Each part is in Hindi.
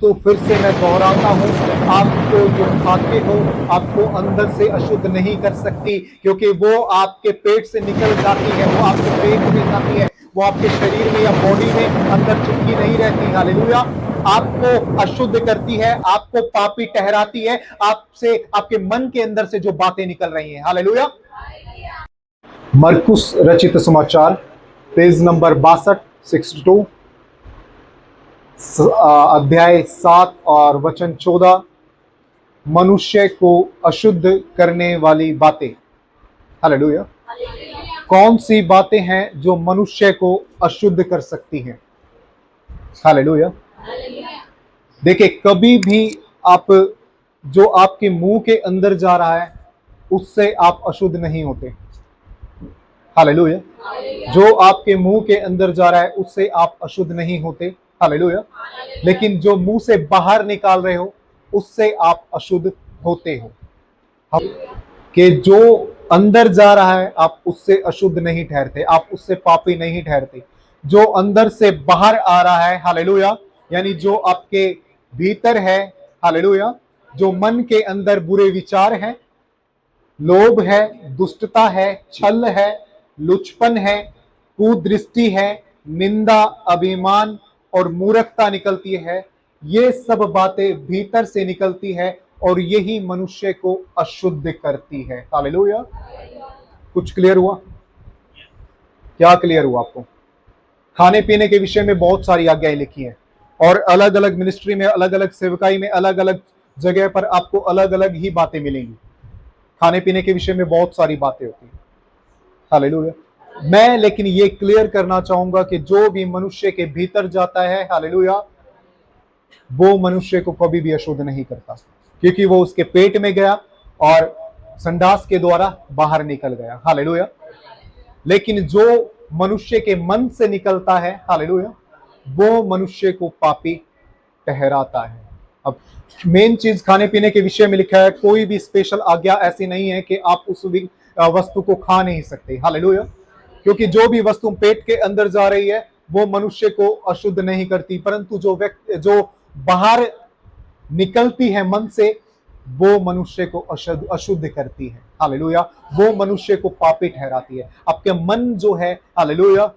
परंतु फिर से मैं दोहराता हूँ, आपको जो खाते हो आपको अंदर से अशुद्ध नहीं कर सकती, क्योंकि वो आपके पेट से निकल जाती है, वो आपके पेट में जाती है, वो आपके शरीर में या बॉडी में अंदर चिपकी नहीं रहती। हालेलुया। आपको अशुद्ध करती है, आपको पापी ठहराती है, आपसे, आपके मन के अंदर से जो बातें निकल रही हैं। हालेलुया। मरकुस रचित समाचार पेज नंबर 62, 62, अध्याय 7 और वचन 14, मनुष्य को अशुद्ध करने वाली बातें। हालेलुया। कौन सी बातें हैं जो मनुष्य को अशुद्ध कर सकती हैं? हालेलुया। देखिए, कभी भी आप, जो आपके मुंह के अंदर जा रहा है उससे आप अशुद्ध नहीं होते। हालेलुया। जो आपके मुंह के अंदर जा रहा है उससे आप अशुद्ध नहीं होते। हालेलुया। लेकिन जो मुंह से बाहर निकाल रहे हो उससे आप अशुद्ध होते हो। कि जो अंदर जा रहा है आप उससे अशुद्ध नहीं ठहरते, आप उससे पापी नहीं ठहरते। जो अंदर से बाहर आ रहा है, हालेलुया, यानी जो आपके भीतर है, हालेलुया, जो मन के अंदर बुरे विचार हैं, लोभ है, दुष्टता है, छल है, लुचपन है, कुदृष्टि है, निंदा, अभिमान और मूर्खता निकलती है, ये सब बातें भीतर से निकलती है और यही मनुष्य को अशुद्ध करती है। हालेलुया। कुछ क्लियर हुआ? क्या क्लियर हुआ आपको? खाने पीने के विषय में बहुत सारी आज्ञाएं लिखी हैं और अलग अलग मिनिस्ट्री में, अलग अलग सेवकाई में, अलग अलग जगह पर आपको अलग अलग ही बातें मिलेंगी। खाने पीने के विषय में बहुत सारी बातें होती हैं। हालेलुया। मैं लेकिन ये क्लियर करना चाहूंगा कि जो भी मनुष्य के भीतर जाता है, हालेलुया, वो मनुष्य को कभी भी अशुद्ध नहीं करता, क्योंकि वो उसके पेट में गया और संडास के द्वारा बाहर निकल गया। हालेलुया। लेकिन जो मनुष्य के मन से निकलता है, हालेलुया, वो मनुष्य को पापी ठहराता है। अब मेन चीज खाने पीने के विषय में लिखा है, कोई भी स्पेशल आज्ञा ऐसी नहीं है कि आप उस वस्तु को खा नहीं सकते। हालेलुया। क्योंकि जो भी वस्तु पेट के अंदर जा रही है वो मनुष्य को अशुद्ध नहीं करती, परंतु जो बाहर निकलती है मन से, वो मनुष्य को अशुद्ध करती है। हालेलुया। वो मनुष्य को पापी ठहराती है। आपके मन जो है, हालेलुया,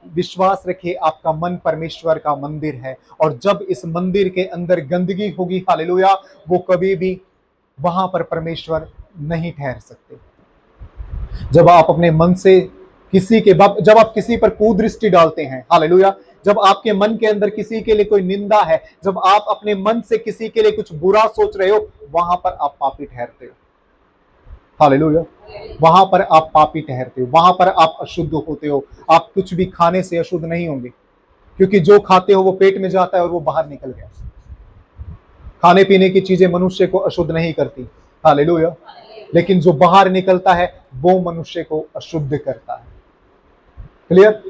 विश्वास रखिए, आपका मन परमेश्वर का मंदिर है, और जब इस मंदिर के अंदर गंदगी होगी, हालेलुया, वो कभी भी वहां पर परमेश्वर नहीं ठहर सकते। जब आप अपने मन से जब आप किसी पर कुदृष्टि डालते हैं, हालेलुया, जब आपके मन के अंदर किसी के लिए कोई निंदा है, जब आप अपने मन से किसी के लिए कुछ बुरा सोच रहे हो, वहां पर आप पापी ठहरते हो। हालेलुया। वहां पर आप पापी ठहरते हो, वहां पर आप अशुद्ध होते हो। आप कुछ भी खाने से अशुद्ध नहीं होंगे, क्योंकि जो खाते हो वो पेट में जाता है और वो बाहर निकल गया। खाने पीने की चीजें मनुष्य को अशुद्ध नहीं करती। हालेलुया। लेकिन जो बाहर निकलता है वो मनुष्य को अशुद्ध करता है। क्लियर?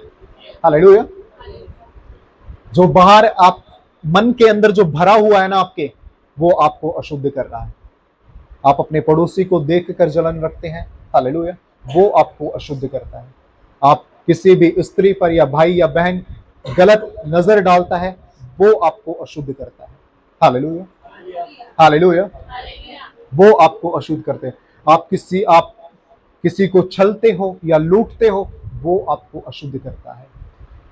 हालेलुया। जो बाहर आप मन के अंदर जो भरा हुआ है ना आपके, वो आपको अशुद्ध कर रहा है। आप अपने पड़ोसी को देखकर जलन रखते हैं, हालेलुया, वो आपको अशुद्ध करता है। आप किसी भी स्त्री पर या भाई या बहन गलत नजर डालता है, वो आपको अशुद्ध करता है। हालेलुया। हालेलुया। वो आपको अशुद्ध करते हैं। आप किसी को छलते हो या लूटते हो, वो आपको अशुद्ध करता है।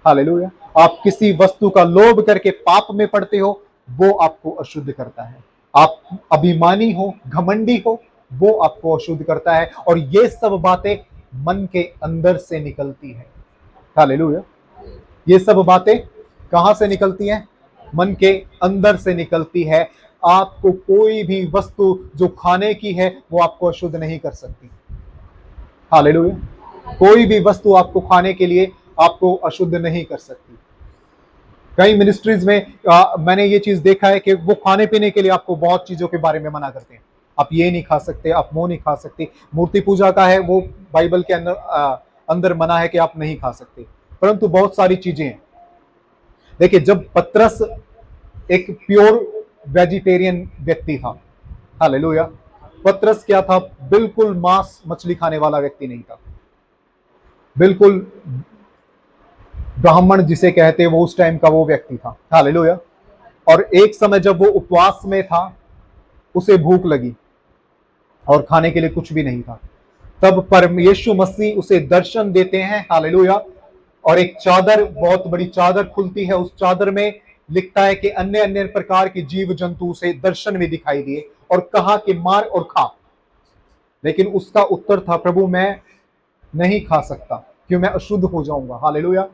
हालेलुया। आप किसी वस्तु का लोभ करके पाप में पड़ते हो, वो आपको अशुद्ध करता है। आप अभिमानी हो, घमंडी हो, वो आपको अशुद्ध करता है। और ये सब बातें मन के अंदर से निकलती है। हालेलुया। ये सब बातें कहां से निकलती हैं? मन के अंदर से निकलती है। आपको कोई भी वस्तु जो खाने की है वो आपको अशुद्ध नहीं कर सकती। हालेलुया। कोई भी वस्तु आपको खाने के लिए आपको अशुद्ध नहीं कर सकती। कई मिनिस्ट्रीज में मैंने ये चीज देखा है कि वो खाने पीने के लिए आपको बहुत चीजों के बारे में मना करते हैं। आप ये नहीं खा सकते, आप वो नहीं खा सकते। मूर्ति पूजा का है, वो बाइबल के अंदर मना है कि आप नहीं खा सकते, परंतु बहुत सारी चीजें हैं। देखिए, जब पतरस एक प्योर वेजिटेरियन व्यक्ति था, हालेलुया, पतरस क्या था? बिल्कुल मांस मछली खाने वाला व्यक्ति नहीं था। बिल्कुल ब्राह्मण जिसे कहते हैं, वो उस टाइम का वो व्यक्ति था। हालेलुया। और एक समय जब वो उपवास में था, उसे भूख लगी और खाने के लिए कुछ भी नहीं था। तब परम यीशु मसीह उसे दर्शन देते हैं, हालेलुया। और एक चादर, बहुत बड़ी चादर खुलती है, उस चादर में लिखता है कि अन्य अन्य प्रकार के जीव जंतु उसे दर्शन में दिखाई दिए और कहा कि मार और खा। लेकिन उसका उत्तर था, प्रभु मैं नहीं खा सकता, क्यों, मैं अशुद्ध हो जाऊंगा। हालेलुया।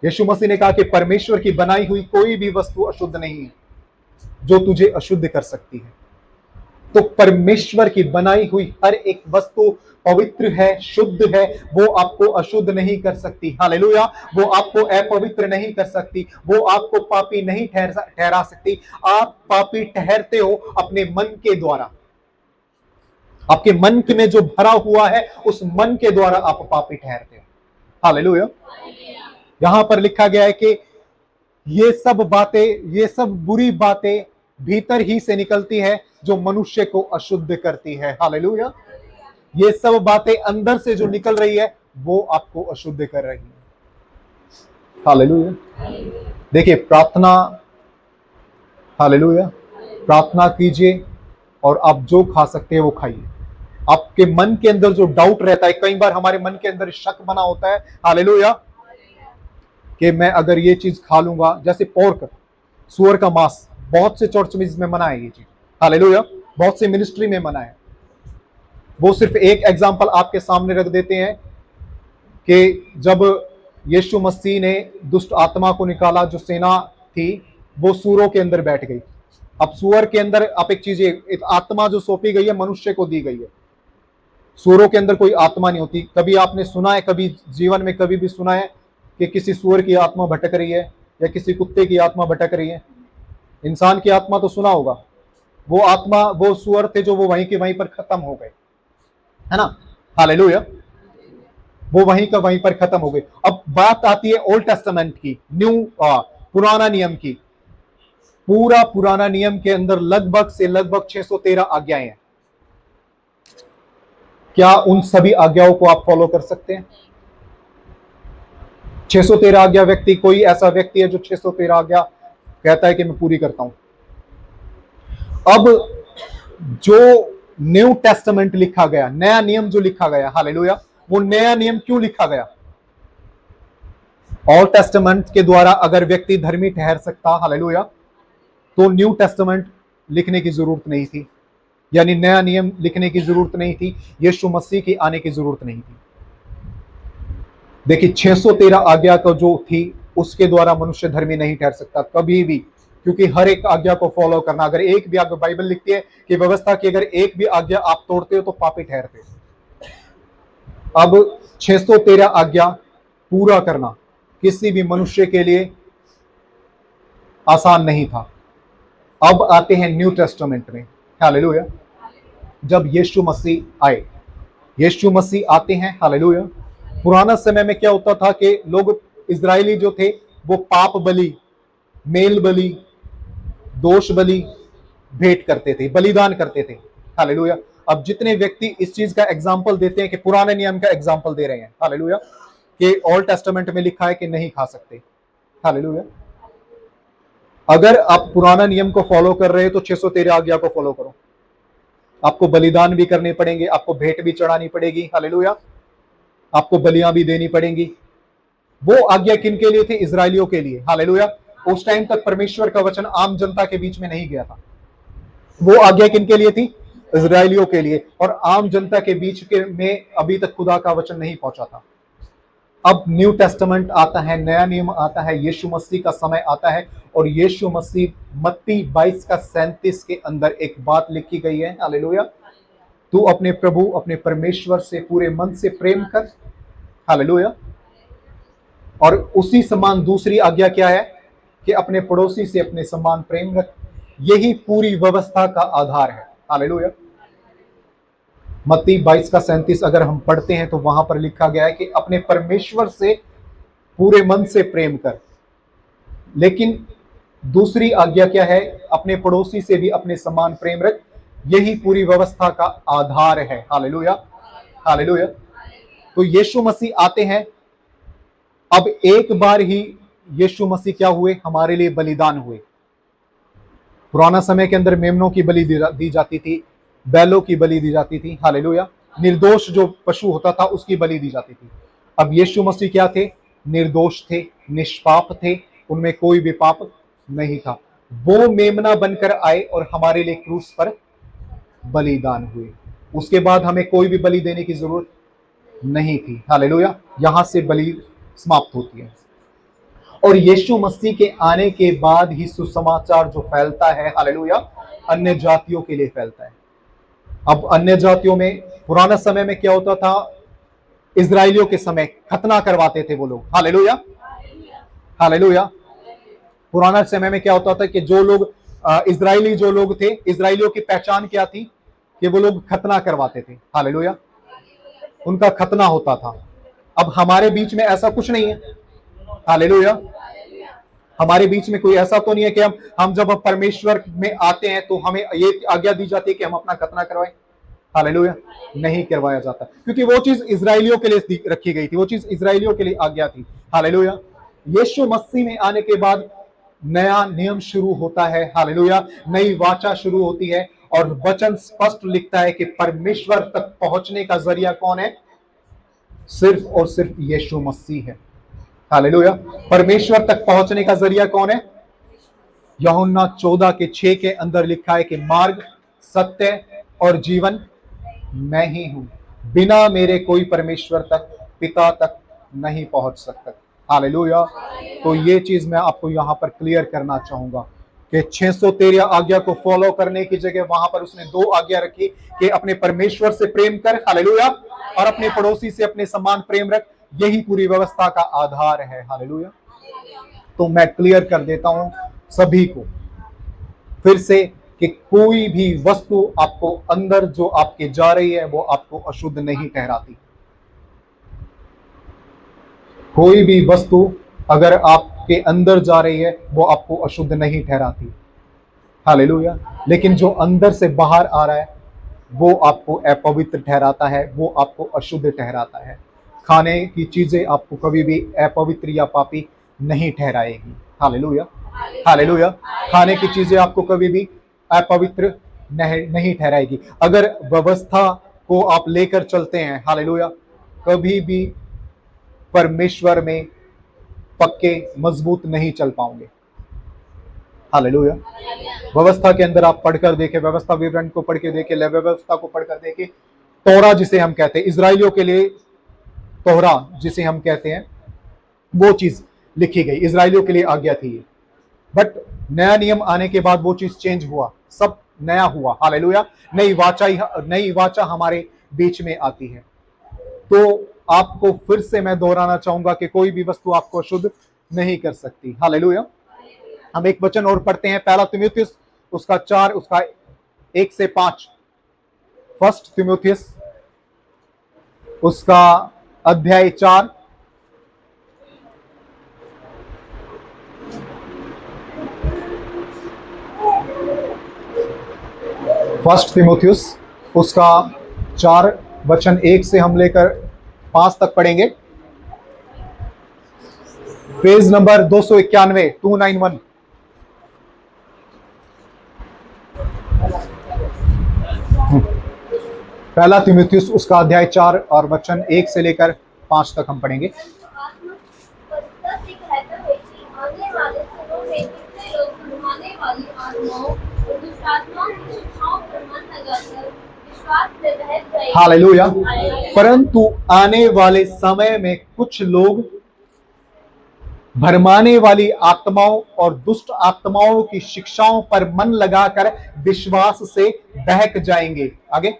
यीशु मसीह ने कहा कि परमेश्वर की बनाई हुई कोई भी वस्तु अशुद्ध नहीं है जो तुझे अशुद्ध कर सकती है। तो परमेश्वर की बनाई हुई हर एक वस्तु पवित्र है, शुद्ध है, वो आपको अशुद्ध नहीं कर सकती। हालेलुया। वो आपको अपवित्र नहीं कर सकती, वो आपको पापी नहीं ठहरा सकती। आप पापी ठहरते हो अपने मन के द्वारा। आपके मन में जो भरा हुआ है, उस मन के द्वारा आप पापी ठहरते हो। हालेलुया। यहां पर लिखा गया है कि ये सब बातें, ये सब बुरी बातें भीतर ही से निकलती है जो मनुष्य को अशुद्ध करती है। हालेलुया। ये सब बातें अंदर से जो निकल रही है, वो आपको अशुद्ध कर रही है। हालेलुया। देखिए, प्रार्थना, हालेलुया, प्रार्थना कीजिए और आप जो खा सकते हैं वो खाइए। आपके मन के अंदर जो डाउट रहता है, कई बार हमारे मन के अंदर शक बना होता है, हालेलुया, कि मैं अगर ये चीज खा लूंगा, जैसे पोर्क, सुअर का मांस, बहुत से चर्च में मना है ये चीज। हालेलुया। बहुत से मिनिस्ट्री में मना है। वो सिर्फ एक एग्जांपल आपके सामने रख देते हैं कि जब यीशु मसीह ने दुष्ट आत्मा को निकाला, जो सेना थी वो सूअरों के अंदर बैठ गई। अब सूअर के अंदर, आप एक चीज, एक आत्मा जो सौंपी गई है, मनुष्य को दी गई है। सूअरों के अंदर कोई आत्मा नहीं होती। कभी आपने सुना है, कभी जीवन में कभी भी सुना है कि किसी सूअर की आत्मा भटक रही है या किसी कुत्ते की आत्मा भटक रही है? इंसान की आत्मा तो सुना होगा। वो आत्मा, वो सूअर थे जो वो वहीं के वहीं पर खत्म हो गए, है ना। हालेलुया। वो वहीं का वहीं पर खत्म हो गए। अब बात आती है ओल्ड टेस्टामेंट की, पुराना नियम की। पूरा पुराना नियम के अंदर लगभग से लगभग 613 आज्ञाएं हैं। क्या उन सभी आज्ञाओं को आप फॉलो कर सकते हैं? 613 आज्ञा, व्यक्ति, कोई ऐसा व्यक्ति है जो 613 आज्ञा कहता है कि मैं पूरी करता हूं? अब जो न्यू टेस्टामेंट लिखा गया, नया नियम जो लिखा गया, हालेलुया, वो नया नियम क्यों लिखा गया? ओल्ड टेस्टामेंट के द्वारा अगर व्यक्ति धर्मी ठहर सकता, हालेलुया, तो न्यू टेस्टामेंट लिखने की जरूरत नहीं थी, यानी नया नियम लिखने की जरूरत नहीं थी, यीशु मसीह की आने की जरूरत नहीं थी। देखिए, 613 आज्ञा का जो थी, उसके द्वारा मनुष्य धर्मी नहीं ठहर सकता कभी भी, क्योंकि हर एक आज्ञा को फॉलो करना, अगर एक भी आज्ञा, बाइबल लिखती है कि व्यवस्था की अगर एक भी आज्ञा आप तोड़ते हो तो पापी ठहरते हो। अब 613 आज्ञा पूरा करना किसी भी मनुष्य के लिए आसान नहीं था। अब आते हैं न्यू टेस्टामेंट में, हालेलुया। जब यीशु मसीह आए, यीशु मसीह आते हैं, हालेलुया। पुराना समय में क्या होता था कि लोग, इजरायली जो थे, वो पाप बलि, मेल बलि, दोष बलि भेंट करते थे, बलिदान करते थे, हालेलुया। अब जितने व्यक्ति इस चीज का एग्जाम्पल देते हैं कि पुराने नियम का एग्जाम्पल दे रहे हैं, हालेलुया, कि ओल्ड टेस्टामेंट में लिखा है कि नहीं खा सकते, हालेलुया। अगर आप पुराना नियम को फॉलो कर रहे हो तो 613 आज्ञा को फॉलो करो। आपको बलिदान भी करने पड़ेंगे, आपको भेंट भी चढ़ानी पड़ेगी, हालेलुया, आपको बलियां भी देनी पड़ेंगी। वो आज्ञा किन के लिए थी? इजरायलियों के लिए, हालेलुया। उस टाइम तक परमेश्वर का वचन आम जनता के बीच में नहीं गया था। वो आज्ञा किन के लिए थी? इजरायलियों के लिए। और आम जनता के बीच में अभी तक खुदा का वचन नहीं पहुंचा था। अब न्यू टेस्टामेंट आता है, नया नियम आता है, यीशु मसीह का समय आता है, और यीशु मसीह, मत्ती 22:37 के अंदर एक बात लिखी गई है, हालेलुया, तू अपने प्रभु, अपने परमेश्वर से पूरे मन से प्रेम कर, हालेलुया। और उसी समान दूसरी आज्ञा क्या है? कि अपने पड़ोसी से अपने समान प्रेम रख। यही पूरी व्यवस्था का आधार है, हालेलुया। मत्ती 22:37 अगर हम पढ़ते हैं तो वहां पर लिखा गया है कि अपने परमेश्वर से पूरे मन से प्रेम कर। लेकिन दूसरी आज्ञा क्या है? अपने पड़ोसी से भी अपने समान प्रेम रख। यही पूरी व्यवस्था का आधार है, हालेलुया, हालेलुया। तो यीशु मसीह आते हैं। अब एक बार ही यीशु मसीह क्या हुए? हमारे लिए बलिदान हुए। पुराना समय के अंदर मेमनों की बलि दी जाती थी, बैलों की बलि दी जाती थी, हालेलुया। निर्दोष जो पशु होता था उसकी बलि दी जाती थी। अब यीशु मसीह क्या थे? निर्दोष थे, निष्पाप थे, उनमें कोई भी पाप नहीं था। वो मेमना बनकर आए और हमारे लिए क्रूस पर बलिदान हुए। उसके बाद हमें कोई भी बलि देने की जरूरत नहीं थी, हालेलुया। यहां से बलि समाप्त होती है। और यीशु मसीह के आने के बाद ही सुसमाचार जो फैलता है, हालेलुया, अन्य जातियों के लिए फैलता है। अब अन्य जातियों में पुराना समय में क्या होता था? इजराइलियों के समय खतना करवाते थे वो लोग, हालेलुया, हालेलुया। पुराना समय में क्या होता था कि जो लोग इजराइली जो लोग थे, इजराइलियों की पहचान क्या थी? कि वो लोग खतना करवाते थे, हालेलुया, उनका खतना होता था। अब हमारे बीच में ऐसा कुछ नहीं है, हालेलुया। हमारे बीच में कोई ऐसा तो नहीं है कि हम जब परमेश्वर में आते हैं तो हमें ये आज्ञा दी जाती है कि हम अपना खतना करवाएं, हालेलुया। नहीं करवाया जाता, क्योंकि वो चीज इजराइलियों के लिए रखी गई थी, वो चीज इजराइलियों के लिए आज्ञा थी, हालेलुया। यीशु मसीह में आने के बाद नया नियम शुरू होता है, हालेलुया, नई वाचा शुरू होती है। और वचन स्पष्ट लिखता है कि परमेश्वर तक पहुंचने का जरिया कौन है? सिर्फ और सिर्फ यीशु मसीह है, हालेलुया। परमेश्वर तक पहुंचने का जरिया कौन है? यूहन्ना 14:6 के अंदर लिखा है कि मार्ग, सत्य और जीवन मैं ही हूं, बिना मेरे कोई परमेश्वर तक, पिता तक नहीं पहुंच सकता, हालेलुया। तो ये चीज मैं आपको यहां पर क्लियर करना चाहूंगा कि 613 आज्ञा को फॉलो करने की जगह वहां पर उसने 2 आज्ञा रखी कि अपने परमेश्वर से प्रेम कर, हालेलुया, और अपने पड़ोसी से अपने समान प्रेम रख। यही पूरी व्यवस्था का आधार है, हालेलुया। तो मैं क्लियर कर देता हूं सभी को फिर से कि कोई भी वस्तु आपको अंदर जो आपके जा रही है वो आपको अशुद्ध नहीं ठहराती। कोई भी वस्तु अगर आपके अंदर जा रही है वो आपको अशुद्ध नहीं ठहराती, हालेलुया। लेकिन जो अंदर से बाहर आ रहा है वो आपको अपवित्र ठहराता है, वो आपको अशुद्ध ठहराता है। खाने की चीजें आपको कभी भी अपवित्र या पापी नहीं ठहराएगी, हालेलुया, हालेलुया। खाने की चीजें आपको कभी भी अपवित्र नहीं ठहराएगी। अगर व्यवस्था को आप लेकर चलते हैं, हालेलुया, कभी भी परमेश्वर में पक्के मजबूत नहीं चल पाओगे, हालेलुया। व्यवस्था के अंदर आप पढ़कर देखें, व्यवस्था विवरण को पढ़ के देखें, व्यवस्था को पढ़कर देखें, तोरा जिसे हम कहते हैं, इजराइलियों के लिए तोहरा जिसे हम कहते हैं, वो चीज लिखी गई, इजराइलियों के लिए आज्ञा थी। बट नया नियम आने के बाद वो चीज चेंज हुआ, सब नया हुआ, हालेलुया। नई वाचा हमारे बीच में आती है। तो आपको फिर से मैं दोहराना चाहूंगा कि कोई भी वस्तु आपको शुद्ध नहीं कर सकती, हालेलुया। हम एक वचन और पढ़ते हैं, पहला तीमुथियुस उसका 4 उसका 1 से 5। फर्स्ट तीमुथियुस उसका अध्याय 4 फर्स्ट तीमुथियुस उसका 4 वचन 1 से हम लेकर 5 तक पढ़ेंगे। Page number 291 291। पहला तीमुथियुस उसका अध्याय 4 और वचन 1 से लेकर 5 तक हम पढ़ेंगे। हालेलुया। परंतु आने वाले समय में कुछ लोग भरमाने वाली आत्माओं और दुष्ट आत्माओं की शिक्षाओं पर मन लगाकर विश्वास से बहक जाएंगे। आगे,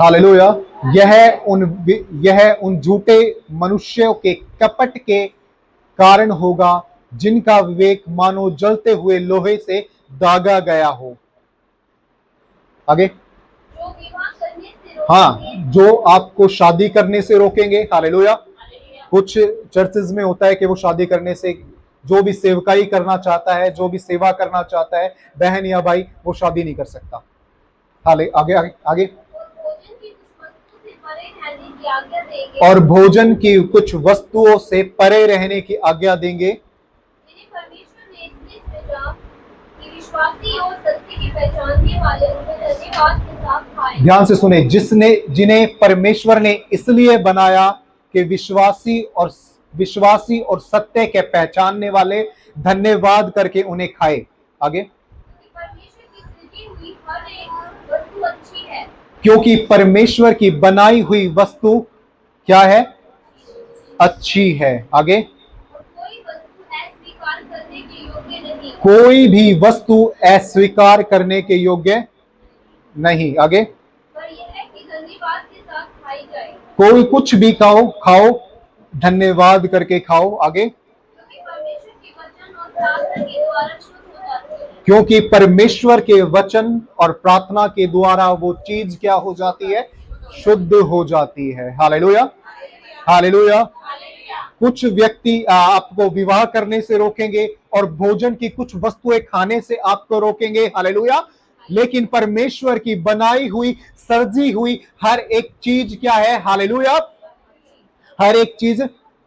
हालेलुया। यह उन झूठे मनुष्यों के कपट के कारण होगा जिनका विवेक मानो जलते हुए लोहे से दागा गया हो। आगे, हाँ, जो आपको शादी करने से रोकेंगे, हालेलुया। कुछ चर्चेज में होता है कि वो शादी करने से, जो भी सेवकाई करना चाहता है, जो भी सेवा करना चाहता है, बहन या भाई, वो शादी नहीं कर सकता। हाले आगे आगे आगे की आज्ञा देंगे और भोजन की कुछ वस्तुओं से परे रहने की आज्ञा देंगे जिन्हें परमेश्वर ने इसलिए सृजा कि विश्वासी और सत्य की पहचानने वाले उन्हें धन्यवाद के साथ खाएं। ध्यान से सुने, जिन्हें परमेश्वर ने इसलिए बनाया कि विश्वासी और सत्य के पहचानने वाले धन्यवाद करके उन्हें खाए। आगे, क्योंकि परमेश्वर की बनाई हुई वस्तु क्या है? अच्छी है। आगे, कोई भी वस्तु अस्वीकार करने के योग्य नहीं। आगे, पर यह है कि धन्यवाद के साथ खाई जाए। कोई कुछ भी खाओ धन्यवाद करके खाओ। आगे, क्योंकि परमेश्वर के वचन और प्रार्थना के द्वारा वो चीज क्या हो जाती है? शुद्ध हो जाती है। Hallelujah, hallelujah. कुछ व्यक्ति आपको विवाह करने से रोकेंगे और भोजन की कुछ वस्तुएं खाने से आपको रोकेंगे। हालेलुया। लेकिन परमेश्वर की बनाई हुई, सर्जी हुई हर एक चीज क्या है? हालेलुया, हर एक चीज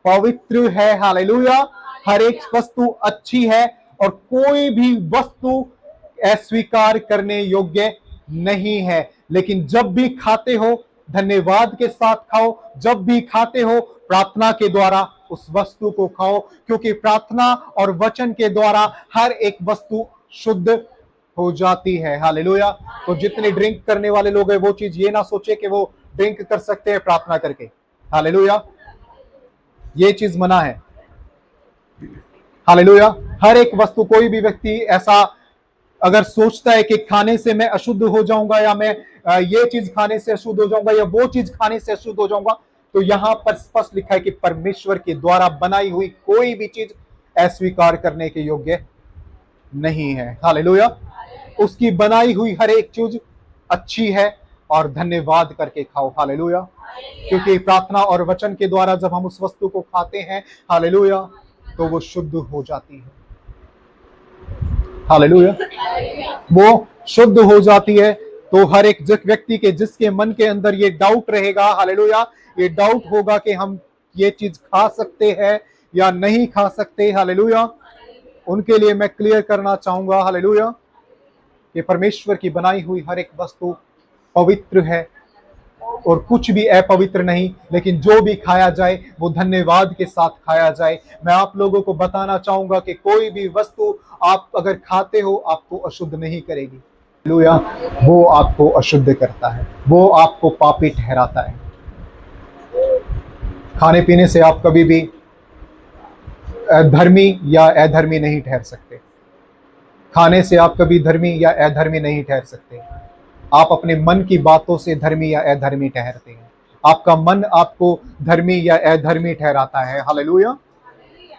पवित्र है। हालेलुया, हर एक वस्तु अच्छी है और कोई भी वस्तु अस्वीकार करने योग्य नहीं है। लेकिन जब भी खाते हो धन्यवाद के साथ खाओ, जब भी खाते हो प्रार्थना के द्वारा उस वस्तु को खाओ, क्योंकि प्रार्थना और वचन के द्वारा हर एक वस्तु शुद्ध हो जाती है। हालेलुया। तो जितने ड्रिंक करने वाले लोग हैं वो चीज ये ना सोचे कि वो ड्रिंक कर सकते हैं प्रार्थना करके। हालेलुया, ये चीज मना है। हालेलुया। हर एक वस्तु, कोई भी व्यक्ति ऐसा अगर सोचता है कि खाने से मैं अशुद्ध हो जाऊंगा या मैं ये चीज खाने से अशुद्ध हो जाऊंगा या वो चीज खाने से अशुद्ध हो जाऊंगा, तो यहां पर स्पष्ट लिखा है कि परमेश्वर के द्वारा बनाई हुई कोई भी चीज अस्वीकार करने के योग्य नहीं है। हालेलुया। उसकी बनाई हुई हर एक चीज अच्छी है और धन्यवाद करके खाओ। हालेलुया। क्योंकि प्रार्थना और वचन के द्वारा जब हम उस वस्तु को खाते हैं, हालेलुया, तो वो शुद्ध हो जाती है। हालेलुया, वो शुद्ध हो जाती है। तो हर एक व्यक्ति के जिसके मन के अंदर ये डाउट रहेगा, हालेलुया, ये डाउट होगा कि हम ये चीज खा सकते हैं या नहीं खा सकते, हालेलुया, उनके लिए मैं क्लियर करना चाहूंगा, हालेलुया, कि परमेश्वर की बनाई हुई हर एक वस्तु पवित्र है और कुछ भी अपवित्र नहीं। लेकिन जो भी खाया जाए वो धन्यवाद के साथ खाया जाए। मैं आप लोगों को बताना चाहूंगा कि कोई भी वस्तु आप अगर खाते हो आपको अशुद्ध नहीं करेगी। हालेलुया, वो आपको अशुद्ध करता है, वो आपको पापी ठहराता है। खाने पीने से आप कभी भी धर्मी या अधर्मी नहीं ठहर सकते। खाने से आप कभी धर्मी या अधर्मी नहीं ठहर सकते। आप अपने मन की बातों से धर्मी या अधर्मी ठहरते हैं। आपका मन आपको धर्मी या अधर्मी ठहराता है। Hallelujah,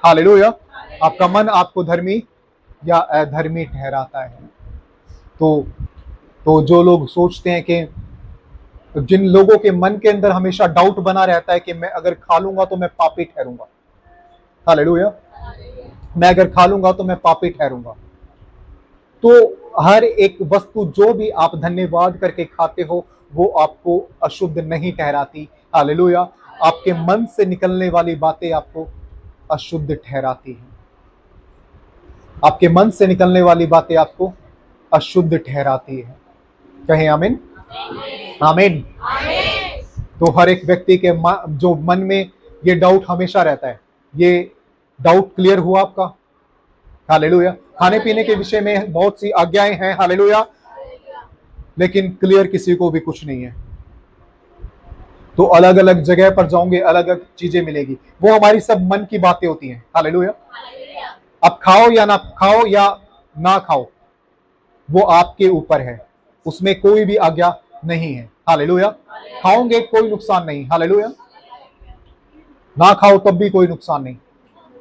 hallelujah. आपका मन आपको धर्मी या अधर्मी ठहराता है। तो जो लोग सोचते हैं कि, जिन लोगों के मन के अंदर हमेशा डाउट बना रहता है कि मैं अगर खा लूंगा तो मैं पापी ठहरूंगा, हालेलुया, मैं अगर खा लूंगा तो मैं पापी ठहरूंगा, तो हर एक वस्तु जो भी आप धन्यवाद करके खाते हो वो आपको अशुद्ध नहीं ठहराती। हालेलुया। आपके मन से निकलने वाली बातें आपको अशुद्ध ठहराती हैं। आपके मन से निकलने वाली बातें आपको अशुद्ध ठहराती है। कहें आमीन, आमीन। तो हर एक व्यक्ति के जो मन में ये डाउट हमेशा रहता है, ये डाउट क्लियर हुआ आपका? हालेलुया। खाने पीने के विषय में बहुत सी आज्ञाएं हैं, हालेलुया, लेकिन क्लियर किसी को भी कुछ नहीं है। तो अलग अलग जगह पर जाओगे अलग अलग चीजें मिलेगी, वो हमारी सब मन की बातें होती हैं। हालेलुया। अब खाओ या ना खाओ या ना खाओ वो आपके ऊपर है, उसमें कोई भी आज्ञा नहीं है। हालेलुया। खाओगे कोई नुकसान नहीं, हालेलुया, ना खाओ तब भी कोई नुकसान नहीं।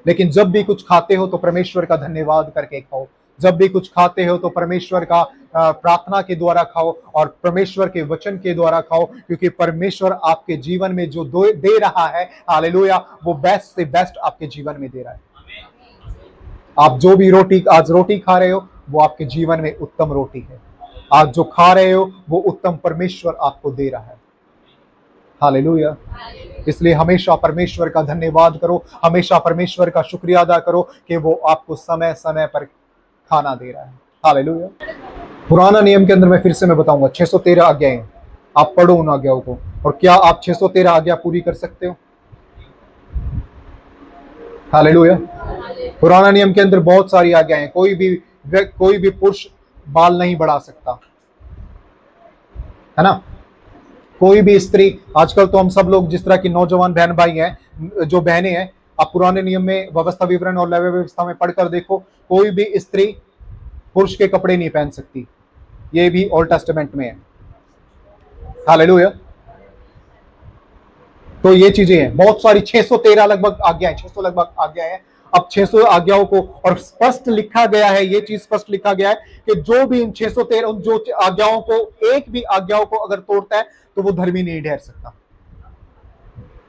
लेकिन जब भी कुछ खाते हो तो परमेश्वर का धन्यवाद करके खाओ। जब भी कुछ खाते हो तो परमेश्वर का प्रार्थना के द्वारा खाओ और परमेश्वर के वचन के द्वारा खाओ, क्योंकि परमेश्वर आपके जीवन में जो दे रहा है, हालेलुया, वो बेस्ट से बेस्ट आपके जीवन में दे रहा है। आप जो भी आज रोटी खा रहे हो वो आपके जीवन में उत्तम रोटी है। आप जो खा रहे हो वो उत्तम परमेश्वर आपको दे रहा है। हालेलुया। इसलिए हमेशा परमेश्वर का धन्यवाद करो, हमेशा परमेश्वर का शुक्रिया अदा करो कि वो आपको समय समय पर खाना दे रहा है। हालेलुया। पुराना नियम के अंदर मैं बताऊंगा 613 आज्ञाएं, आप पढ़ो उन आज्ञाओं को। और क्या आप 613 आज्ञा पूरी कर सकते हो? हालेलुया। पुराना नियम के अंदर बहुत सारी आज्ञाएं, कोई भी पुरुष बाल नहीं बढ़ा सकता, है ना? कोई भी स्त्री, आजकल तो हम सब लोग जिस तरह की नौजवान बहन भाई हैं, जो बहनें हैं, आप पुराने नियम में व्यवस्था विवरण और लेवी व्यवस्था में पढ़कर देखो, कोई भी स्त्री पुरुष के कपड़े नहीं पहन सकती। ये भी ओल्ड टेस्टामेंट में है। हालेलुया। तो ये चीजें हैं, बहुत सारी 613 लगभग आज्ञाएं, 600 लगभग आज्ञाएं हैं। अब 600 आज्ञाओं को, और स्पष्ट लिखा गया है, ये चीज स्पष्ट लिखा गया है कि जो भी इन 613 जो आज्ञाओं को, एक भी आज्ञाओं को अगर तोड़ता है तो वो धर्मी नहीं ठहर सकता।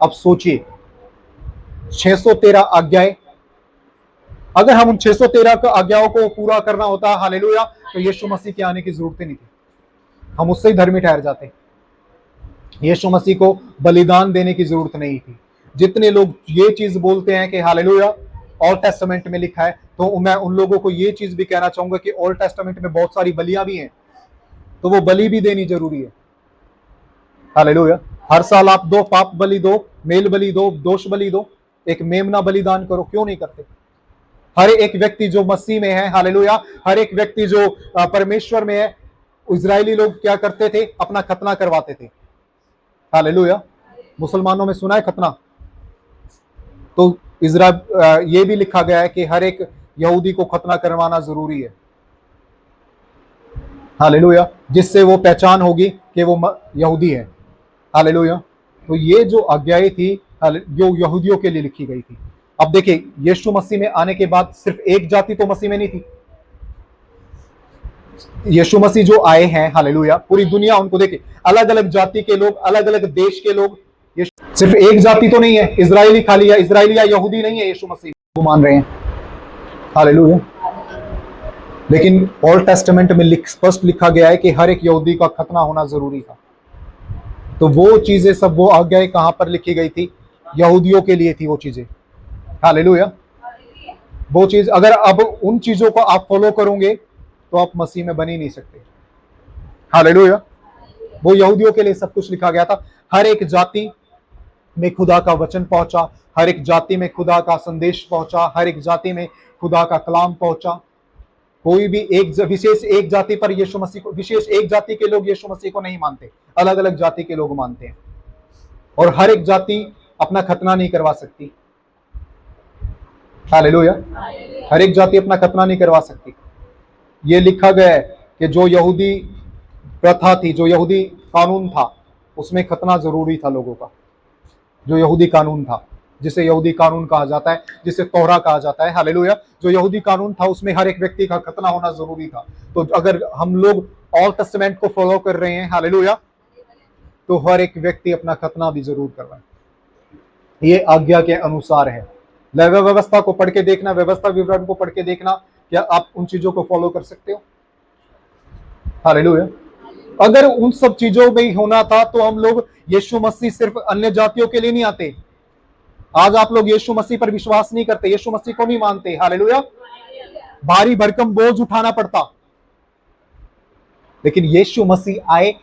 अब सोचिए, 613 आज्ञाएं, अगर हम उन 613 आज्ञाओं को पूरा करना होता, हालेलुया, तो यीशु मसीह के आने की जरूरत ही नहीं थी, हम उससे ही धर्मी ठहर जाते। यीशु मसीह को बलिदान देने की जरूरत नहीं थी। जितने लोग ये चीज बोलते हैं कि हालेलुया ओल्ड टेस्टामेंट में लिखा है, तो मैं उन लोगों को ये चीज भी कहना चाहूंगा कि ओल्ड टेस्टामेंट में बहुत सारी बलियां भी हैं, तो वो बलि भी देनी जरूरी है। हालेलुया। हर साल आप दो, पाप बलि दो, मेल बलि दो, दोष बलि दो, एक मेमना बलिदान करो, क्यों नहीं करते? हर एक व्यक्ति जो मसीह में है, हालेलुया, हर एक व्यक्ति जो परमेश्वर में है, इजरायली लोग क्या करते थे? अपना खतना करवाते थे। हालेलुया। मुसलमानों में सुना है खतना? तो ये भी लिखा गया है कि हर एक यहूदी को खतना करवाना जरूरी है। हालेलुया। जिससे वो पहचान होगी कि वो यहूदी है। हालेलुया। तो ये जो आज्ञाएं थी, जो यहूदियों के लिए लिखी गई थी। अब देखिए, यीशु मसीह में आने के बाद सिर्फ एक जाति तो मसीह में नहीं थी। यीशु मसीह जो आए हैं, हालेलुया, पूरी दुनिया उनको देखे, अलग अलग जाति के लोग, अलग अलग देश के लोग, सिर्फ एक जाति तो नहीं है, इजरायली खाली है, इजरायली या यहूदी नहीं है यीशु मसीह को मान रहे हैं। हालेलुया। लेकिन ओल्ड टेस्टामेंट में स्पष्ट लिखा गया है कि हर एक यहूदी का खतना होना जरूरी था। तो वो चीजें सब, वो आज्ञाएं कहां पर लिखी गई थी? यहूदियों के लिए थी वो चीजें। हालेलुया। वो चीज, अगर अब उन चीजों को आप फॉलो करोगे तो आप मसीह में बन ही नहीं सकते। हालेलुया। वो यहूदियों के लिए सब कुछ लिखा गया था। हर एक जाति में खुदा का वचन पहुंचा, हर एक जाति में खुदा का संदेश पहुंचा, हर एक जाति में खुदा का कलाम पहुंचा। कोई भी विशेष एक जाति पर यीशु मसीह को, विशेष एक जाति के लोग यीशु मसीह को नहीं मानते, अलग अलग जाति के लोग मानते हैं। और हर एक जाति अपना खतना नहीं करवा सकती। हालेलुया। हर एक जाति अपना खतना नहीं करवा सकती। ये लिखा गया है कि जो यहूदी प्रथा थी, जो यहूदी कानून था, उसमें खतना जरूरी था लोगों का। जो यहूदी कानून था, जिसे यहूदी कानून कहा जाता है, जिसे तौरा कहा जाता है, हालेलुया, जो यहूदी कानून था उसमें हर एक व्यक्ति का खतना होना जरूरी था। तो अगर हम लोग ओल्ड टेस्टामेंट को फॉलो कर रहे हैं, हालेलुया, तो हर एक व्यक्ति अपना खतना भी जरूर करवाए। ये आज्ञा के अनुसार है। लेवी व्यवस्था को पढ़ के देखना, व्यवस्था विवरण को पढ़ के देखना, क्या आप उन चीजों को फॉलो कर सकते हो? हालेलुया। अगर उन सब चीजों में ही होना था तो हम लोग, यीशु मसीह सिर्फ अन्य जातियों के लिए नहीं आते। आज आप लोग यीशु मसीह पर विश्वास नहीं करते, यीशु मसीह को नहीं मानते। हालेलुया। भारी भरकम बोझ उठाना पड़ता, लेकिन यीशु मसीह आए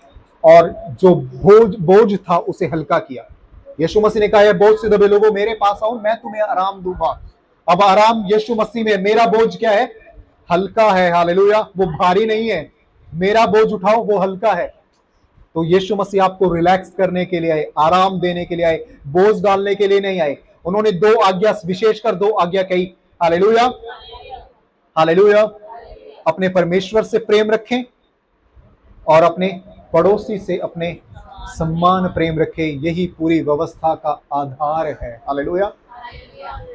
और जो बोझ था उसे हल्का किया। यीशु मसीह ने कहा है, बोझ से दबे लोगों मेरे पास आओ, मैं तुम्हें आराम दूंगा। अब आराम यीशु मसीह में। मेरा बोझ क्या है? हल्का है। हालेलुया। वो भारी नहीं है। मेरा बोझ उठाओ, वो हल्का है। तो यीशु मसीह आपको रिलैक्स करने के लिए आए, आराम देने के लिए आए, बोझ डालने के लिए नहीं आए। उन्होंने दो आज्ञा, विशेषकर दो आज्ञा कही। हालेलुया। हालेलुया। अपने परमेश्वर से प्रेम रखें और अपने पड़ोसी से अपने सम्मान प्रेम रखें। यही पूरी व्यवस्था का आधार है। हालेलुया।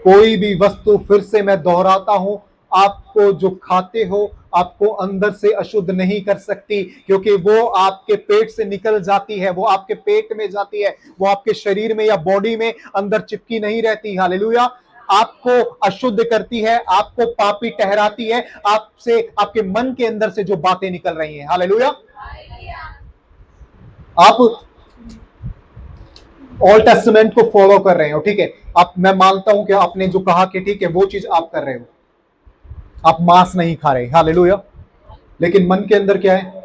कोई भी वस्तु, फिर से मैं दोहराता हूं, आपको जो खाते हो आपको अंदर से अशुद्ध नहीं कर सकती, क्योंकि वो आपके पेट से निकल जाती है, वो आपके पेट में जाती है, वो आपके शरीर में या बॉडी में अंदर चिपकी नहीं रहती। हालेलुया। आपको अशुद्ध करती है, आपको पापी ठहराती है, आपसे, आपके मन के अंदर से जो बातें निकल रही हैं। हालेलुया। आप ओल्ड टेस्टामेंट को फॉलो कर रहे हो, ठीक है। आप, मैं मानता हूं कि आपने जो कहा कि ठीक है वो चीज आप कर रहे हो, आप मांस नहीं खा रहे, हालेलुया। लेकिन मन के अंदर क्या है?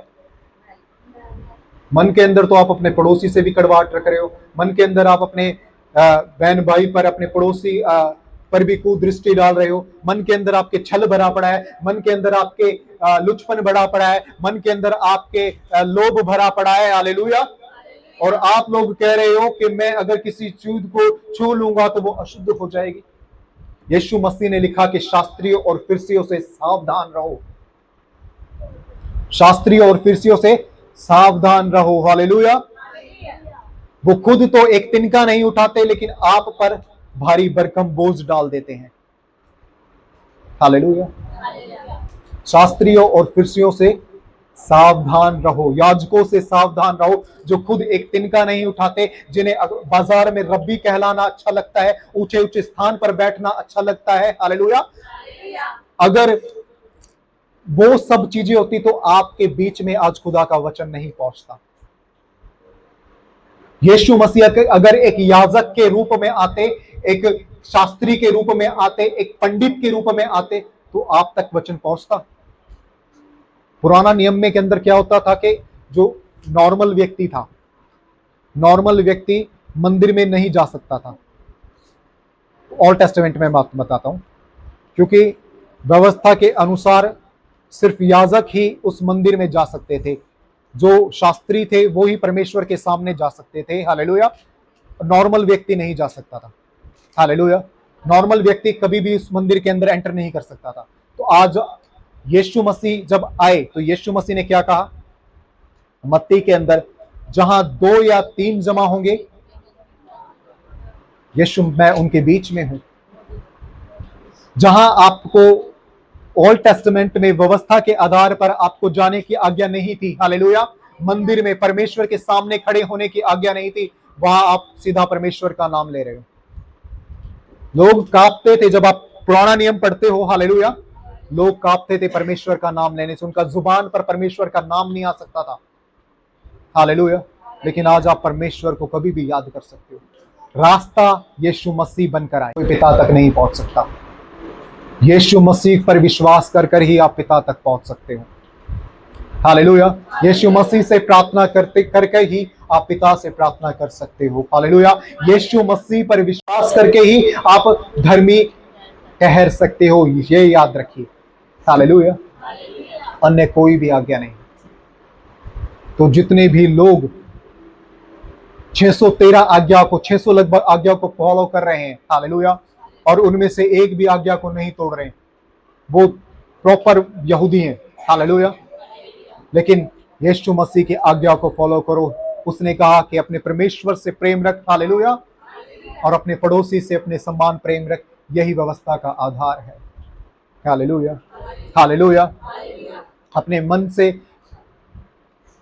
मन के अंदर तो आप अपने पड़ोसी से भी कड़वाहट रख रहे हो, मन के अंदर आप अपने बहन भाई पर, अपने पड़ोसी पर भी कुदृष्टि डाल रहे हो, मन के अंदर आपके छल भरा पड़ा है, मन के अंदर आपके लुचपन भरा पड़ा है, मन के अंदर आपके लोभ भरा पड़ा है, हालेलुया। और आप लोग कह रहे हो कि मैं अगर किसी चीज को छू लूंगा तो वो अशुद्ध हो जाएगी। यीशु मसीह ने लिखा कि शास्त्रियों और फरीसियों से सावधान रहो, शास्त्रियों और फरीसियों से सावधान रहो, हालेलुया। वो खुद तो एक तिनका नहीं उठाते, लेकिन आप पर भारी भरकम बोझ डाल देते हैं, हालेलुया। शास्त्रियों और फरीसियों से सावधान रहो, याजकों से सावधान रहो, जो खुद एक तिनका नहीं उठाते, जिन्हें बाजार में रब्बी कहलाना अच्छा लगता है, ऊंचे ऊंचे स्थान पर बैठना अच्छा लगता है, हालेलुया। अगर वो सब चीजें होती तो आपके बीच में आज खुदा का वचन नहीं पहुंचता। यीशु मसीह अगर एक याजक के रूप में आते, एक शास्त्री के रूप में आते, एक पंडित के रूप में आते, तो आप तक वचन पहुंचता। पुराना नियम में के अंदर क्या होता था कि जो नॉर्मल व्यक्ति था, नॉर्मल व्यक्ति मंदिर में नहीं जा सकता था। ओल्ड टेस्टामेंट में बात बताता हूं, क्योंकि व्यवस्था के अनुसार सिर्फ याजक ही उस मंदिर में जा सकते थे, जो शास्त्री थे वो ही परमेश्वर के सामने जा सकते थे, हालेलुया। नॉर्मल व्यक्ति नहीं जा सकता था, हालेलुया। नॉर्मल व्यक्ति कभी भी उस मंदिर के अंदर एंटर नहीं कर सकता था। तो आज यीशु मसीह जब आए तो यीशु मसीह ने क्या कहा मत्ती के अंदर, जहां 2 या 3 जमा होंगे, यीशु मैं उनके बीच में हूं। जहां आपको ओल्ड टेस्टामेंट में व्यवस्था के आधार पर आपको जाने की आज्ञा नहीं थी, हालेलुया, मंदिर में परमेश्वर के सामने खड़े होने की आज्ञा नहीं थी, वहां आप सीधा परमेश्वर का नाम ले रहे हो। लोग कांपते थे जब आप पुराना नियम पढ़ते हो, हालेलुया, लोग कांपते थे परमेश्वर का नाम लेने से, उनका जुबान पर परमेश्वर का नाम नहीं आ सकता था, हालेलुया। लेकिन आज आप परमेश्वर को कभी भी याद कर सकते हो। रास्ता यीशु मसीह बनकर आए, कोई पिता तक नहीं पहुंच सकता। यीशु मसीह पर विश्वास कर कर ही आप पिता तक पहुंच सकते हो, हालेलुया। यीशु मसीह से प्रार्थना करते करके ही आप पिता से प्रार्थना कर सकते हो, हालेलुया। यीशु मसीह पर विश्वास करके ही आप धर्मी ठहर सकते हो, ये याद रखिए, हालेलुया। अन्य कोई भी आज्ञा नहीं। तो जितने भी लोग 613 आज्ञा को, 600 लगभग आज्ञा को फॉलो कर रहे हैं, हालेलुया, और उनमें से एक भी आज्ञा को नहीं तोड़ रहे हैं, वो प्रॉपर यहूदी हैं, हालेलुया। लेकिन यीशु मसीह की आज्ञा को फॉलो करो। उसने कहा कि अपने परमेश्वर से प्रेम रख, हालेलुया, और अपने पड़ोसी से अपने समान प्रेम रख, यही व्यवस्था का आधार है, हालेलुया, हालेलुया। अपने मन से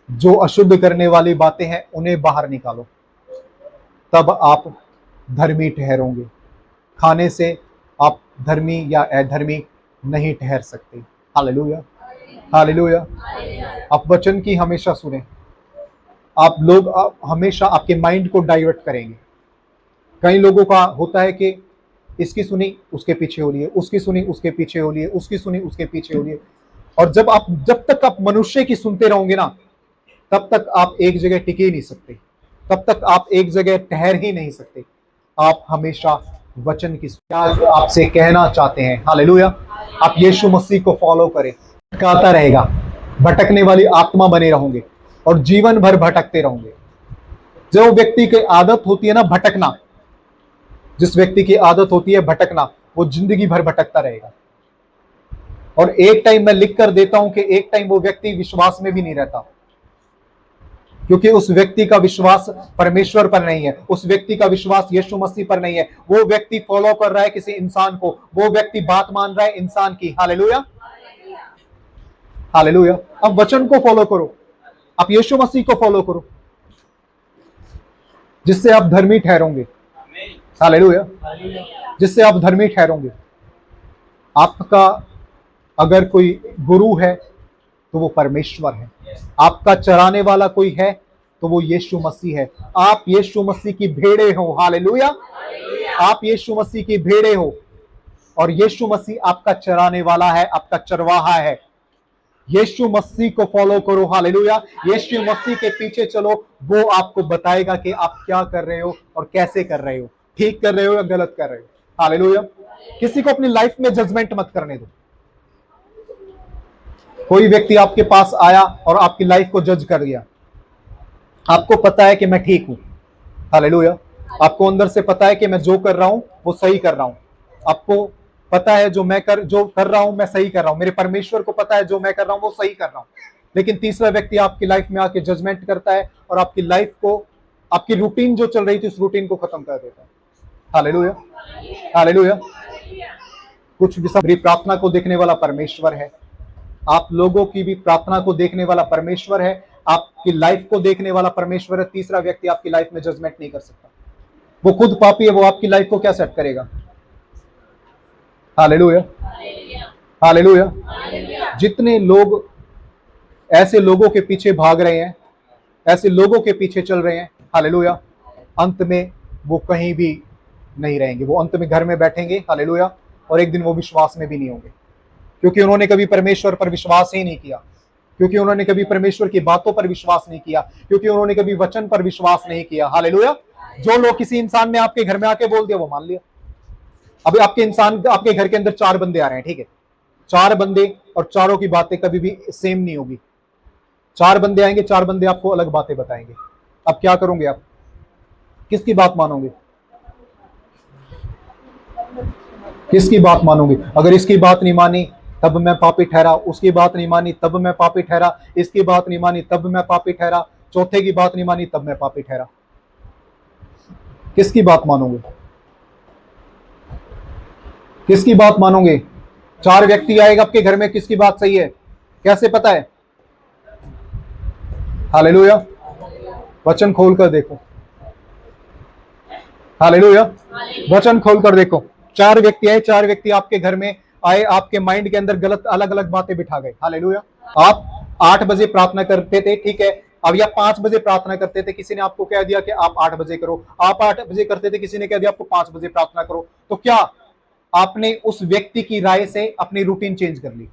जो अशुद्ध करने वाली बातें हैं उन्हें बाहर निकालो, तब आप धर्मी ठहरोगे। खाने से आप धर्मी या अधर्मी नहीं ठहर सकते, हालेलुया, हालेलुया। आप वचन की हमेशा सुने। आप लोग हमेशा आपके माइंड को डाइवर्ट करेंगे। कई लोगों का होता है कि इसकी सुनी उसके पीछे हो लिए, उसकी सुनी उसके पीछे हो लिए, उसकी सुनी उसके पीछे हो लिए। और जब तक आप मनुष्य की सुनते रहोगे ना, तब तक आप एक जगह टिक ही नहीं सकते, तब तक आप एक जगह ठहर ही नहीं सकते। आप हमेशा वचन की आपसे कहना चाहते हैं, हालेलुया, आप यीशु मसीह को फॉलो करें। भटकाता रहेगा, भटकने वाली आत्मा बने रहोगे और जीवन भर भटकते रहोगे। जो व्यक्ति की आदत होती है ना भटकना, जिस व्यक्ति की आदत होती है भटकना, वो जिंदगी भर भटकता रहेगा। और एक टाइम मैं लिख कर देता हूं कि एक टाइम वो व्यक्ति विश्वास में भी नहीं रहता, क्योंकि उस व्यक्ति का विश्वास परमेश्वर पर नहीं है, उस व्यक्ति का विश्वास यीशु मसीह पर नहीं है। वो व्यक्ति फॉलो कर रहा है किसी इंसान को, वो व्यक्ति बात मान रहा है इंसान की, हालेलुया, हालेलुया। अब वचन को फॉलो करो, आप यीशु मसीह को फॉलो करो, जिससे आप धर्मी ठहरोगे, हालेलुया, जिससे आप धर्मी ठहरोगे। आपका अगर कोई गुरु है तो वो परमेश्वर है। आपका चराने वाला कोई है तो वो यीशु मसीह है। आप यीशु मसीह की भेड़े हो। हालेलुया। आप यीशु मसीह की भेड़े हो और यीशु मसीह आपका चराने वाला है, आपका चरवाहा है। यीशु मसीह को फॉलो करो। हालेलुया। यीशु मसीह के पीछे चलो, वो आपको बताएगा कि आप क्या कर रहे हो और कैसे कर रहे हो, ठीक कर रहे हो या गलत कर रहे हो। हालेलुया। किसी को अपनी लाइफ में जजमेंट मत करने दो। कोई व्यक्ति आपके पास आया और आपकी लाइफ को जज कर दिया। आपको पता है कि मैं ठीक हूं। हालेलुया। आपको अंदर से पता है कि मैं जो कर रहा हूं वो सही कर रहा हूं। आपको पता है जो कर रहा हूं मैं सही कर रहा हूं। मेरे परमेश्वर को पता है जो मैं कर रहा हूं वो सही कर रहा हूं। लेकिन तीसरा व्यक्ति आपकी लाइफ में आके जजमेंट करता है और आपकी लाइफ को, आपकी रूटीन जो चल रही थी उस रूटीन को खत्म कर देता है। हालेलुया। हालेलुया। कुछ भी सब प्रार्थना को देखने वाला परमेश्वर है। आप लोगों की भी प्रार्थना को देखने वाला परमेश्वर है। आपकी लाइफ को देखने वाला परमेश्वर है। तीसरा व्यक्ति आपकी लाइफ में जजमेंट नहीं कर सकता। वो खुद पापी है, वो आपकी लाइफ को क्या सेट करेगा। हालेलुया। हालेलुया। जितने लोग ऐसे लोगों के पीछे भाग रहे हैं, ऐसे लोगों के पीछे चल रहे हैं, हालेलुया, अंत में वो कहीं भी नहीं रहेंगे। वो अंत में घर में बैठेंगे। हालेलुया। और एक दिन वो विश्वास में भी नहीं होंगे, क्योंकि उन्होंने कभी परमेश्वर पर विश्वास ही नहीं किया, क्योंकि उन्होंने कभी परमेश्वर की बातों पर विश्वास नहीं किया, क्योंकि उन्होंने कभी वचन पर विश्वास नहीं किया। हालेलुया। जो लोग किसी इंसान ने आपके घर में आके बोल दिया वो मान लिया। अभी आपके घर के अंदर 4 बंदे आ रहे हैं, ठीक है। 4 बंदे और चारों की बातें कभी भी सेम नहीं होगी। 4 बंदे आएंगे, 4 बंदे आपको अलग बातें बताएंगे। अब क्या करोगे आप? किसकी बात मानोगे? किसकी बात मानोगे? अगर इसकी बात नहीं मानी तब मैं पापी ठहरा, उसकी बात नहीं मानी तब मैं पापी ठहरा, इसकी बात नहीं मानी तब मैं पापी ठहरा, चौथे की बात नहीं मानी तब मैं पापी ठहरा। किसकी बात मानोगे? किसकी बात मानोगे? 4 व्यक्ति आएगा आपके घर में, किसकी बात सही है कैसे पता है? हालेलुया। वचन खोलकर देखो। हालेलुया। वचन खोलकर देखो। 4 व्यक्ति आए, 4 व्यक्ति आपके घर में आए, आपके माइंड के अंदर गलत अलग अलग बातें बिठा गए। हालेलुया। आप 8 बजे प्रार्थना करते थे, ठीक है, अब या 5 बजे प्रार्थना करते थे, किसी ने आपको कह दिया कि आप 8 बजे करो। आप 8 बजे करते थे, किसी ने कह दिया आपको 5 बजे प्रार्थना करो। तो क्या आपने उस व्यक्ति की राय से अपनी रूटीन चेंज कर ली,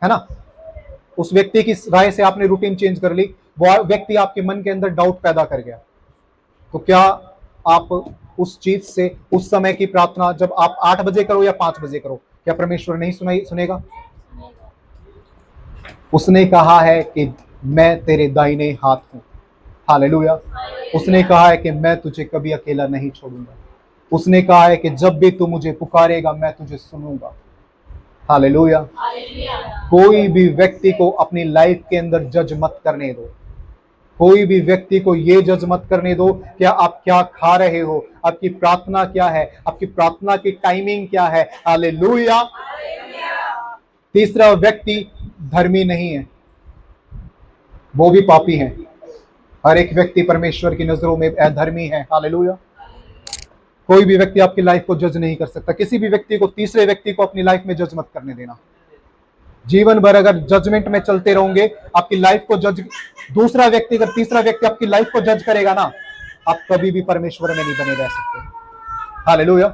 है ना? उस व्यक्ति की राय से आपने रूटीन चेंज कर ली, वो व्यक्ति आपके मन के अंदर डाउट पैदा कर गया। तो क्या आप उस चीज से, उस समय की प्रार्थना जब आप 8 बजे करो या 5 बजे करो, क्या परमेश्वर नहीं सुनेगा? उसने कहा है कि मैं तेरे दाहिने हाथ हूं। हालेलुया। उसने कहा है कि मैं तुझे कभी अकेला नहीं छोड़ूंगा। उसने कहा है कि जब भी तू मुझे पुकारेगा मैं तुझे सुनूंगा। हालेलुया। कोई भी व्यक्ति को अपनी लाइफ के अंदर जज मत करने दो। कोई भी व्यक्ति को ये जज मत करने दो कि आप क्या खा रहे हो, आपकी प्रार्थना क्या है, आपकी प्रार्थना की टाइमिंग क्या है। हालेलुया। तीसरा व्यक्ति धर्मी नहीं है, वो भी पापी है। हर एक व्यक्ति परमेश्वर की नजरों में अधर्मी है। हालेलुया। कोई भी व्यक्ति आपकी लाइफ को जज नहीं कर सकता। किसी भी व्यक्ति को, तीसरे व्यक्ति को अपनी लाइफ में जज मत करने देना। जीवन भर अगर जजमेंट में चलते रहोगे, आपकी लाइफ को जज, दूसरा व्यक्ति, अगर तीसरा व्यक्ति आपकी लाइफ को जज करेगा ना, आप कभी भी परमेश्वर में नहीं बने रह सकते। हालेलुया।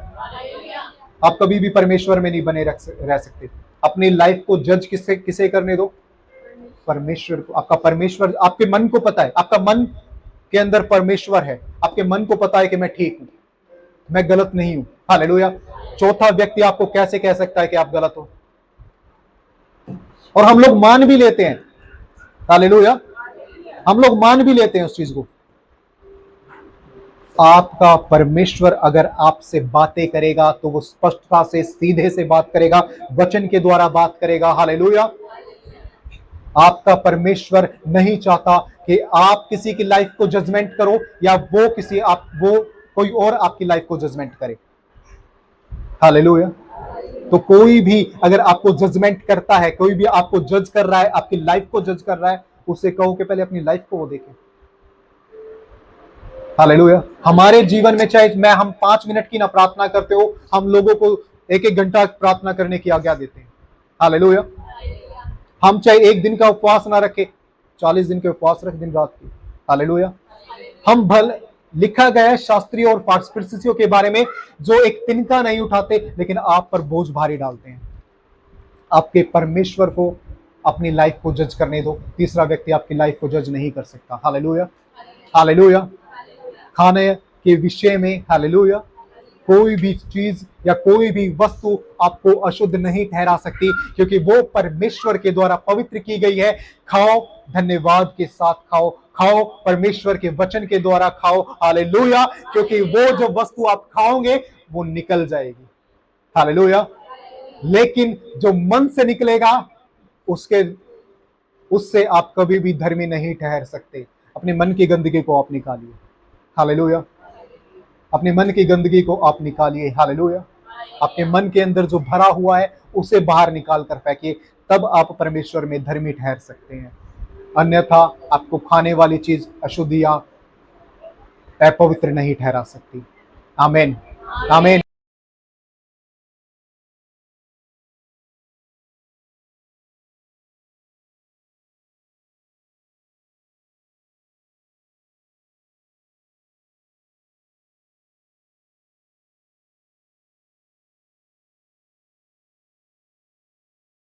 आप कभी भी परमेश्वर में नहीं बने रह सकते। अपनी लाइफ को जज किसे करने दो? परमेश्वर को। आपका परमेश्वर, आपके मन को पता है, आपका मन के अंदर परमेश्वर है। आपके मन को पता है कि मैं ठीक हूं, मैं गलत नहीं हूं। हालेलुया। चौथा व्यक्ति आपको कैसे कह सकता है कि आप गलत हो? और हम लोग मान भी लेते हैं। हालेलुया। हम लोग मान भी लेते हैं उस चीज को। आपका परमेश्वर अगर आपसे बातें करेगा तो वो स्पष्टता से, सीधे से बात करेगा, वचन के द्वारा बात करेगा। हालेलुया। आपका परमेश्वर नहीं चाहता कि आप किसी की लाइफ को जजमेंट करो या वो कोई और आपकी लाइफ को जजमेंट करे। हालेलुया। तो कोई भी अगर आपको जजमेंट करता है, कोई भी आपको जज कर रहा है, आपकी लाइफ को जज कर रहा है, उससे कहो कि पहले अपनी लाइफ को वो देखे। हालेलुया। हमारे जीवन में चाहे हम 5 मिनट की ना प्रार्थना करते हो, हम लोगों को 1-1 घंटा प्रार्थना करने की आज्ञा देते हैं। हालेलुया। हम चाहे 1 दिन का उपवास ना रखे, 40 दिन के उपवास रख दिन रात की। हालेलुया। हम भल लिखा गया है शास्त्रियों और फरीसियों के बारे में, जो एक तिनका नहीं उठाते लेकिन आप पर बोझ भारी डालते हैं। आपके परमेश्वर को अपनी लाइफ को जज करने दो। तीसरा व्यक्ति आपकी लाइफ को जज नहीं कर सकता। Hallelujah, hallelujah. खाने के विषय में हालेलुया, कोई भी चीज या कोई भी वस्तु आपको अशुद्ध नहीं ठहरा सकती, क्योंकि वो परमेश्वर के द्वारा पवित्र की गई है। खाओ, धन्यवाद के साथ खाओ, खाओ परमेश्वर के वचन के द्वारा खाओ। हालेलुया, क्योंकि वो जो वस्तु आप खाओगे वो निकल जाएगी। हालेलुया। लेकिन जो मन से निकलेगा उससे आप कभी भी धर्मी नहीं ठहर सकते। अपने मन की गंदगी को आप निकालिए। हालेलुया। अपने मन की गंदगी को आप निकालिए। हालेलुया। आपके मन के अंदर जो भरा हुआ है उसे बाहर निकाल कर फेंकिए, तब आप परमेश्वर में धर्मी ठहर सकते हैं। अन्यथा आपको खाने वाली चीज अशुद्ध या अपवित्र नहीं ठहरा सकती। आमीन, आमीन।